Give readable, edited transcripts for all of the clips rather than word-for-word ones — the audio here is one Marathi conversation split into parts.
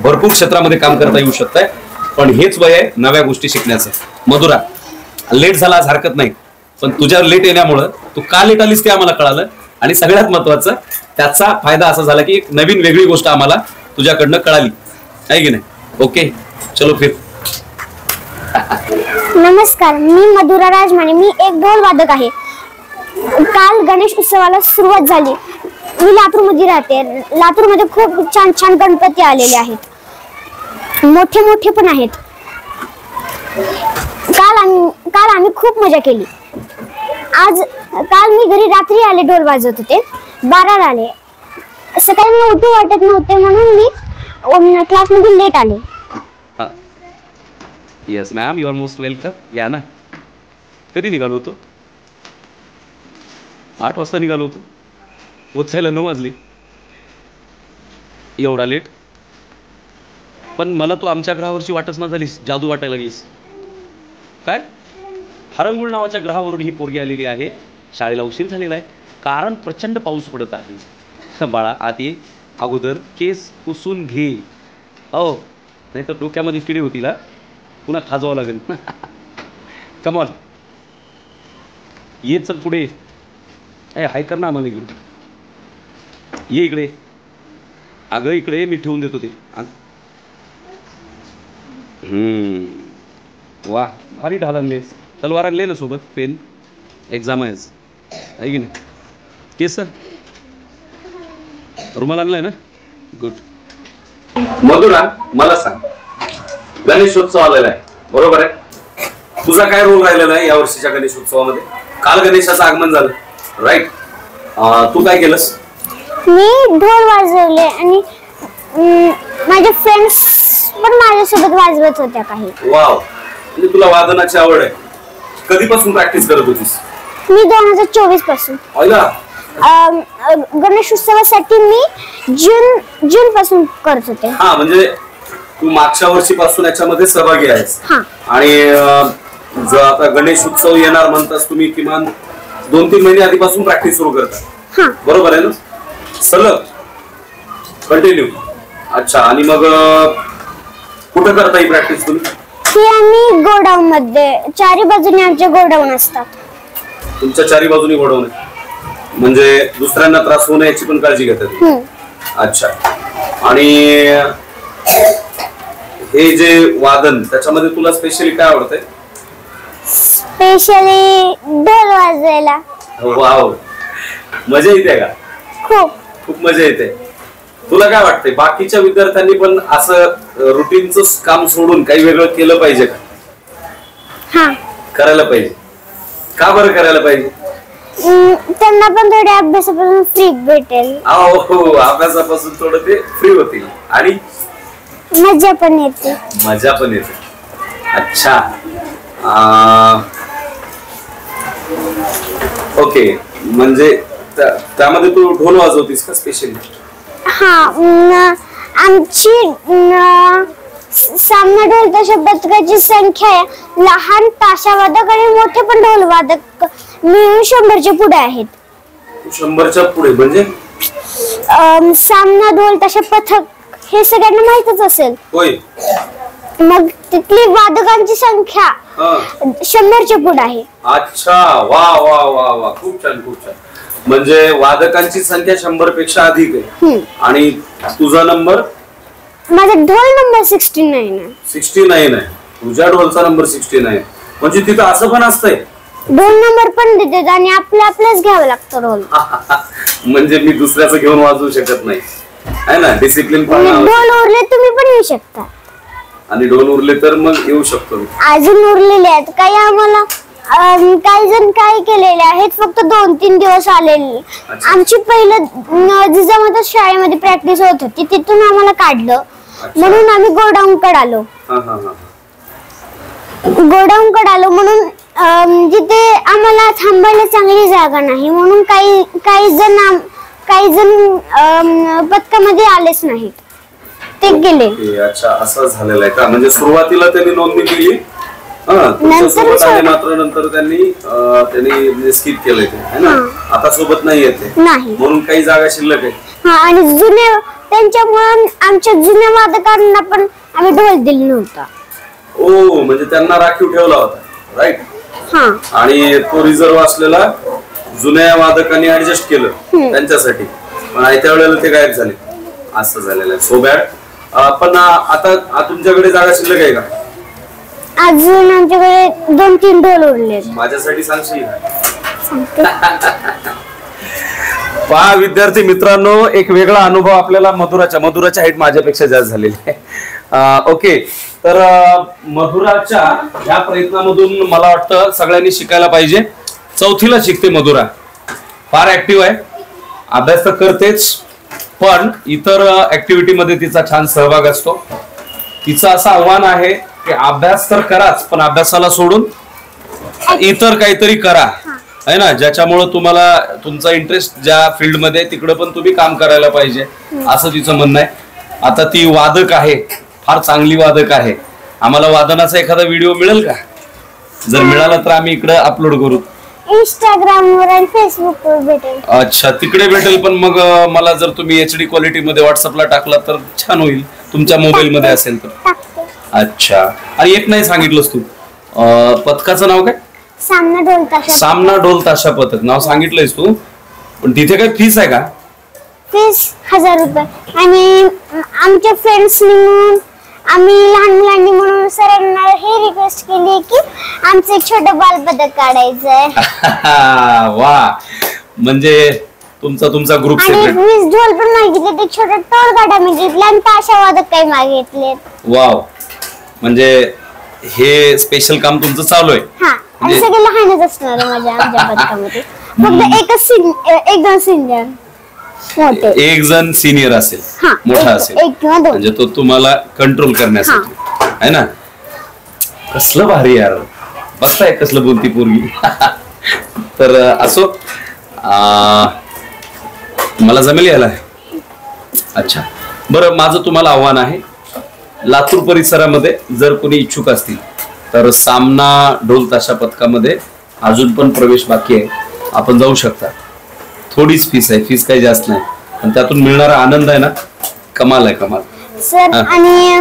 भरपूर क्षेत्रामध्ये काम करता येऊ शकतंय, पण हेच वय आहे नव्या गोष्टी शिकण्याचं. मधुरा, लेट झाला आज हरकत नाही, पण तुझ्या लेट येण्यामुळं तू का लेट आलीस ते आम्हाला कळालं. आणि सगळ्यात महत्वाचं त्याचा फायदा असा झाला की एक नवीन वेगळी गोष्ट आम्हाला तुझ्याकडनं कळाली, आहे की नाही? ओके, चलो फिर. नमस्कार, मी मधुरा राजमाने. मी एक ढोल वादक आहे. काल गणेश उत्सवाला सुरुवात झाली. मी लातूरमध्ये राहते. लातूरमध्ये खूप छान छान गणपती आलेले आहेत, मोठे मोठे पण आहेत. काल आम्ही खूप मजा केली. काल मी घरी रात्री आले, ढोल वाजवत होते, 12ला आले. सकाळी मला उठू वाटत नव्हते म्हणून मी क्लासमध्ये लेट आले. Yes ma'am, you are most welcome. या ना. कधी निघालो होतो? 8 वाजता निघालो होतो. पोचायला 9 वाजली. एवढा लेट? पण मला तू आमच्या ग्रहावरची वाटच ना झालीस, जादू वाटायला लागलीस काय? हरंगुळ नावाच्या ग्रहावरून ही पोरगी आलेली आहे. शाळेला उशीर झालेला आहे कारण प्रचंड पाऊस पडत आहे. बाळा आत ये, अगोदर केस पुसून घे. हो, नाही तर डोक्यामध्ये किडे होतील, पुन्हा खाजवावं लागेल. कमॉन, ये, चल पुढे. हाय कर ना आम्हाला घेऊन. ये इकडे. अगं इकडे मी ठेवून देतो ते. वा, भारी ढाल आणलेस. तलवार आणले ना सोबत, पेन. एक्झाम आहे की नाही? केस सर, रुमाल आणलाय ना? गुड. मधुरा, मला सांग, गणेशोत्सव आलेला आहे, बरोबर आहे? तुझा काय रोल राहिलेला आहे या वर्षीच्या गणेशोत्सवामध्ये? काल गणेशाचं आगमन झालं, राईट? तू काय केलंस? मी ढोल वाजवले आणि माझे फ्रेंड्स पण माझ्यासोबत वाजवत होत्या काही. वाव, म्हणजे तुला वादनाची आवड आहे. कधीपासून प्रॅक्टिस करत होतीस? मी 2024 पासून. गणेश उत्सवासाठी मी जून पासून करत होते. हा, म्हणजे तू मागच्या वर्षीपासून याच्यामध्ये सहभागी आहेस. आणि जर आता गणेश उत्सव येणार म्हणतास, तुम्ही किमान 2-3 महिने आधीपासून प्रॅक्टिस सुरू करता, बरोबर आहे ना? सलग कंटिन्यू. अच्छा, आणि मग कुठं करता ही प्रॅक्टिस तुम्ही? ही आम्ही गोडाऊन मध्ये, चारी बाजूने आमचे गोडाऊन असतात. तुमच्या चारी बाजूनी गोडाऊन आहे, म्हणजे दुसऱ्यांना त्रास होऊ नये याची पण काळजी घेतात. अच्छा, आणि हे जे वादन, त्याच्यामध्ये तुला स्पेशली काय आवडतंय? स्पेशली ढोल वाजवायला. वाव, मजा येते का? खूप खूप मजा येते. तुला काय वाटतंय, बाकीच्या विद्यार्थ्यांनी पण असं रुटीनचं काम सोडून काही वेगळं केलं पाहिजे का? करायला पाहिजे. का बरं करायला पाहिजे? त्यांना पण थोडे अभ्यासापासून फ्री भेटेल. हो, अभ्यासापासून थोडं ते फ्री होतील आणि मजा पण येते. मजा पण येते. अच्छा, ओके. म्हणजे त्यामध्ये तू ढोल वाजवतीस का स्पेशली? आमची सामना ढोल शब्दाची संख्या आहे. लहान ताशावादक आणि मोठे पण ढोल वादक मिळून 100च्या पुढे आहेत. 100च्या पुढे म्हणजे? सामना ढोल तशा पथक हे सगळ्यांना माहितच असेल. होय. मग तिथली वादकांची संख्या 100च्या पुढे आहे. अच्छा, वा वा वा वा, खूप छान, खूप छान. म्हणजे वादकांची संख्या 100 पेक्षा अधिक आहे. आणि तुझा नंबर? माझा ढोल नंबर 69 आहे. 69 आहे. तुझ्या ढोलचा नंबर 69. म्हणजे तिथं असं पण असतंय? ढोल नंबर पण देतात आणि आपलंच घ्यावं लागतं ढोल. म्हणजे मी दुसऱ्याचं घेऊन वाजवू शकत नाही, आहे ना? डिसिप्लिन पाळणं. ढोल उरले तुम्ही पण येऊ शकता. आणि ढोल उरले तर मग येऊ शकतो. अजून उरलेले आहेत काही. आम्हाला काही जण काय केलेले आहेत, फक्त 2-3 दिवस आलेले. आमची पहिलं जिजामाता शाळेमध्ये प्रॅक्टिस होत होती, तिथून आम्हाला काढलं म्हणून आम्ही गोडाऊन कडे आलो. म्हणून जिथे आम्हाला थांबायला चांगली जागा नाही म्हणून काही जण पथकामध्ये आलेच नाहीत, ते गेले. अच्छा, असं झालेलं आहे का? म्हणजे सुरुवातीला त्यांनी नोंदणी केली मात्र नंतर त्यांनी स्किप केलंय ते है ना. आता सोबत नाही येते म्हणून काही जागा शिल्लक आहे. आणि जुन्या त्यांच्यामुळे आमच्या जुन्या वादकांना पण आम्ही ढोल दिला नव्हता. ओ म्हणजे त्यांना राखीव ठेवला होता, राईट. आणि तो रिझर्व असलेला जुन्या वादकांनी ऍडजस्ट केलं त्यांच्यासाठी, पण आयत्या वेळेला ते गायब झाले. असं झालेलं आहे. So bad. पण आता तुमच्याकडे जागा शिल्लक आहे का? अजून आमच्याकडे 2-3 ढोल उरले. माझ्यासाठी सांगशील? पहा विद्यार्थी मित्रांनो, एक वेगळा अनुभव आपल्याला मधुराच्या हाईट माझ्यापेक्षा जास्त झालेली आहे. ओके, तर मधुराच्या या प्रयत्नामधून मला वाटतं सगळ्यांनी शिकायला पाहिजे. 4थीला शिकते मधुरा, फार ऍक्टिव्ह आहे, अभ्यास तर करतेच पण इतर ऍक्टिव्हिटी मध्ये तिचा छान सहभाग असतो. तिचं असं आव्हान आहे की अभ्यास तर कराच पण अभ्यासाला सोडून इतर काहीतरी करा, है ना, ज्याच्यामुळे तुम्हाला तुमचा इंटरेस्ट ज्या फील्ड मध्ये तिकडे पण तुम्ही काम करायला पाहिजे, असं तिचं म्हणणं आहे. आता ती वादक आहे, फार चांगली वादक आहे. आम्हाला वादनाचा एखादा व्हिडिओ मिळेल का? जर मिळाला तर आम्ही इकडे अपलोड करू. इंस्टाग्राम वर आणि फेसबुक वर भेटेल. अच्छा, तिकडे भेटेल. पण मग मला जर तुम्ही HD क्वालिटी मध्ये व्हॉट्सअपला टाकला तर छान होईल, तुमच्या मोबाईल मध्ये असेल तर. अच्छा, आणि एक नाही सांगितलंस तू, पथकाचं नाव काय? सामना ढोल ताशा पथक नाव सांगितलंयस तू, पण तिथे काय फीस आहे का? फीस 1000 रुपये. आणि आमच्या फ्रेंड्स म्हणून आम्ही लहान मुलांनी म्हणून सरांना हे रिक्वेस्ट केली की आमचं एक छोटं बालपदक काढायचंय. वा, म्हणजे तुमचा ग्रुप सेपरेट. मी ढोल पण मागितले, ते छोटा टोल काढा मागितले आणि ताशा वादक काही मागितले. वाव, म्हणजे हे स्पेशल काम तुमचं चालू आहे. आणि सगळे लहानच असणार माझ्या पथकामध्ये. फक्त एक दोन सिनियर, एक जण सिनियर असेल, मोठा असेल, म्हणजे तो तुम्हाला कंट्रोल करण्यासाठी, है ना. कसलं भारी यार, बघताय कसलं बोलती पोरगी. तर असो, मला जमेल यायला. अच्छा, बरं, माझं तुम्हाला आव्हान आहे, लातूर परिसरामध्ये जर कोणी इच्छुक असतील तर सामना ढोल ताशा पथकामध्ये अजून पण प्रवेश बाकी आहे, आपण जाऊ शकता. थोडीच फीस आहे, फीस काही जास्त नाही, पण त्यातून मिळणारा आनंद आहे ना, कमाल आहे, कमाल. सर, आणि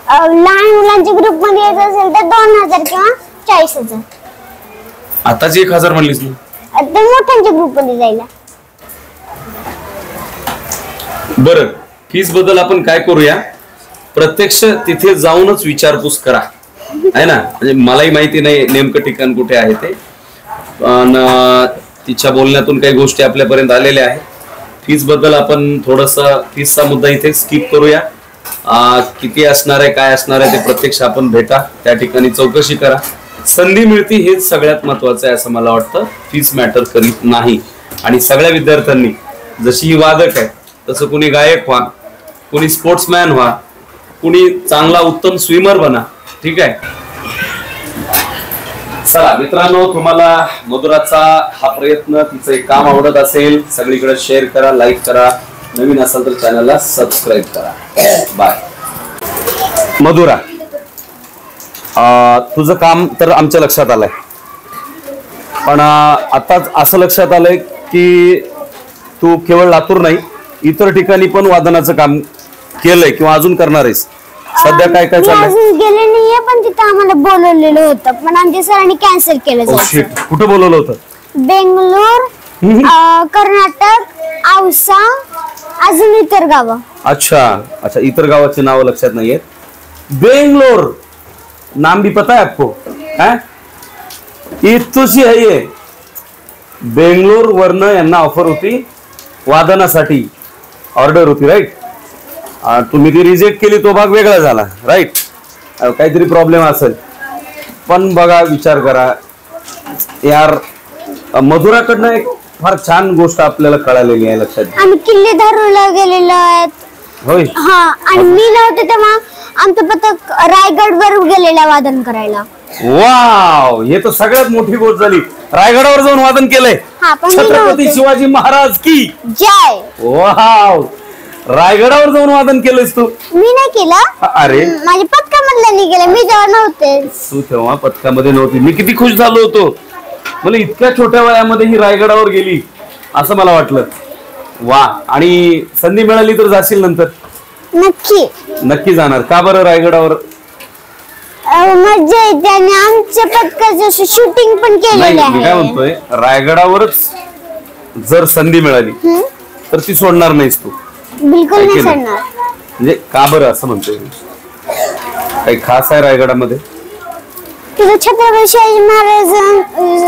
लहान मुलांच्या ग्रुप मध्ये यायचं असेल तर 2000 किंवा 40000. आताच 1000 म्हणलीस ना? ते मोठ्यांच्या ग्रुप मध्ये जायला. बरं, फीस बद्दल आपण काय करूया, प्रत्यक्ष तिथे जाऊनच विचारपूस करा, आहे ना. म्हणजे मलाही माहिती नाही नेमकं ठिकाण कुठे आहे ते, पण तिच्या बोलण्यातून काही गोष्टी आपल्यापर्यंत आलेल्या आहेत. फीस बद्दल आपण थोडंसं फीसचा मुद्दा इथे स्किप करूया. किती असणार आहे, काय असणार आहे ते प्रत्यक्ष आपण भेटा, त्या ठिकाणी चौकशी करा. संधी मिळती हेच सगळ्यात महत्वाचं आहे असं मला वाटतं. फीस मॅटर करीत नाही. आणि सगळ्या विद्यार्थ्यांनी जशी ही वादक आहे तसं कुणी गायक व्हा, कुणी स्पोर्ट्समॅन व्हा, कुणी चांगला उत्तम स्विमर बना, ठीक आहे. चला मित्रांनो, तुम्हाला मधुराचा हा प्रयत्न, तिचं एक काम आवडत असेल, सगळीकडे शेअर करा, लाईक करा, नवीन असेल तर चॅनलला सबस्क्राईब करा. बाय. मधुरा, तुझं काम तर आमच्या लक्षात आलंय, पण आताच असं लक्षात आलंय की तू केवळ लातूर नाही, इतर ठिकाणी पण वादनाचं काम केलंय किंवा अजून करणार आहेस. सध्या काय काय चाललंय? अजून गेले नाहीये, पण तिथं आम्हाला बोलवलेलं होतं, पण आमच्या सरांनी कॅन्सल केलं. कुठं बोलवलं होतं? बेंगलोर, कर्नाटक, औसा, अजून इतर गाव. अच्छा अच्छा, इतर गावाची नावं लक्षात नाहीयेत. बेंगलोर नाम भी पता है आपको? इथूची है ये. बेंगलोर वरनं यांना ऑफर होती, वादनासाठी ऑर्डर होती, राईट. तुम्ही ती रिजेक्ट केली, तो भाग वेगळा झाला, राईट. काहीतरी प्रॉब्लेम असेल, पण बघा, विचार करा यार, मधुराकडनं एक फार छान गोष्ट आपल्याला कळालेली आहे. लक्षात आम्ही किल्ले धारूरला गेलेलो आहेत. होय. हा, आणि मी नव्हते तेव्हा आमचं पथक रायगड वर गेलेला वादन करायला. वाव, हे तर सगळ्यात मोठी गोष्ट झाली. रायगडावर जाऊन वादन केलंय. छत्रपती शिवाजी महाराज की जय. वाव, रायगडावर जाऊन वादन केलंयस तू? मी नाही केलं, अरे माझ्या पथकामध्ये मधल्यानी गेलं, मी तेव्हा नव्हते. तू तेव्हा पथकामध्ये नव्हती. मी किती खुश झालो होतो, मला इतक्या छोट्या वयामध्ये ही रायगडावर गेली असं मला वाटलं. वा. आणि संधी मिळाली तर जाशील नंतर? नक्की नक्की जाणार. का बरं रायगडावर? मजा येते आणि आमच्या पथकाचं शूटिंग पण केलेलं नाही, मी काय आहे. म्हणतोय, रायगडावरच जर संधी मिळाली तर ती सोडणार नाहीस तू? बिलकुल नाही ऐकेल. सोडणार. म्हणजे का बरं असं म्हणतोय? काही खास आहे रायगडामध्ये? तिथे छत्रपती शिवाजी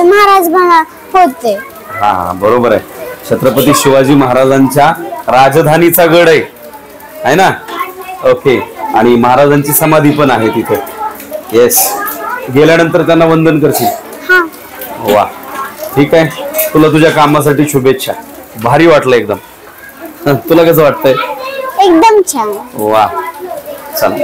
महाराज मला होते. हा हा, बरोबर आहे. छत्रपती शिवाजी महाराजांच्या राजधानीचा गड आहे ना? ओके. आणि महाराजांची समाधी पण आहे तिथे. येस. गेल्यानंतर त्यांना वंदन करशील? हा. वा. ठीक आहे. तुला तुझ्या कामासाठी शुभेच्छा. भारी वाटलं एकदम. तुला कसं वाटतंय? एकदम छान. वा. चला.